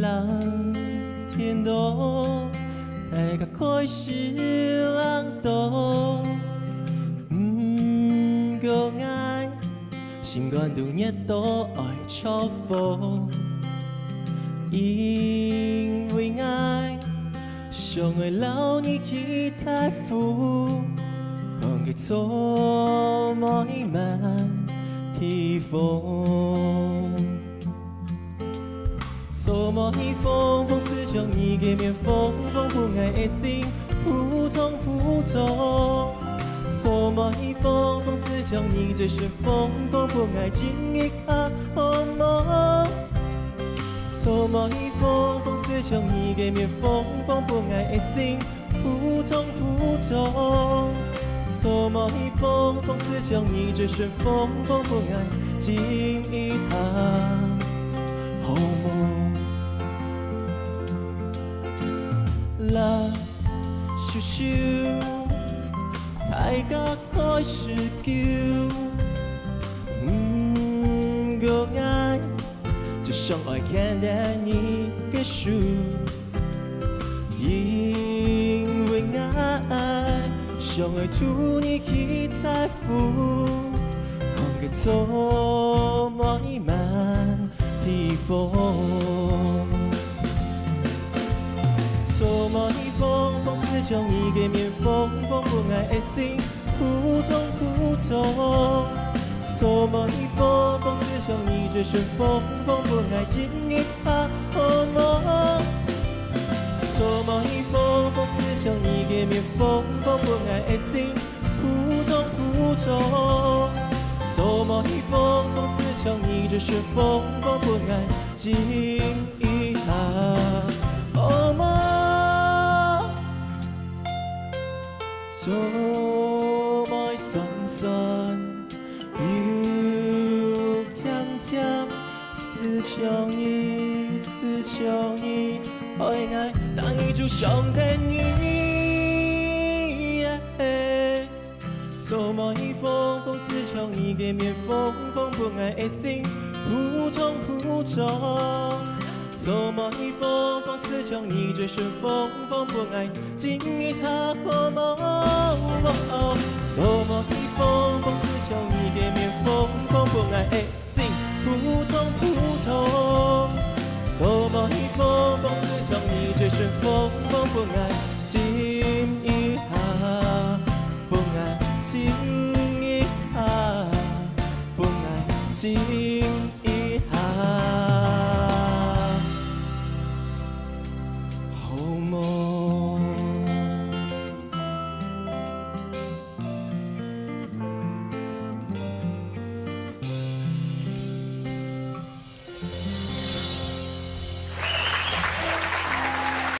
人天道，大家开始人道，不够爱，心肝都热到爱超风，因为爱，相爱老你一太富，看给错莫一慢披风。错莫一风，风思想你给面风，风不爱的心扑通扑通。错莫一风，风思想你最是风，风不爱情一下好梦。错莫一风，风思想你给面风，风不爱的心扑通扑通。错莫一风，风思想你最是风，风不爱情一下好梦。啦，咻咻，大家开始叫，不够爱，就像爱看待你结束，因为爱，相爱图你一太富，看给错莫一慢披风。错莫一风，风思想你给面风，风不爱的心扑通扑通。错莫一风，风思想你最顺风，风不爱情一下好梦。错莫一风，风思想你给面风，风不爱的心扑通扑通。错莫一风，风思想你最顺风，风不爱情一下好梦。做爱酸酸，又甜甜，思想你，思想你，爱当一株上天雨。做爱一风，风思想你给面风，风不爱的心扑通扑通。错莫一风，风思想你最顺风，风不爱情一下好梦。错莫一风，风思想你给面风，风不爱的心扑通扑通。错莫一风，风思想你最顺风，风不爱情一下，不爱情一下，不爱情一下。好梦。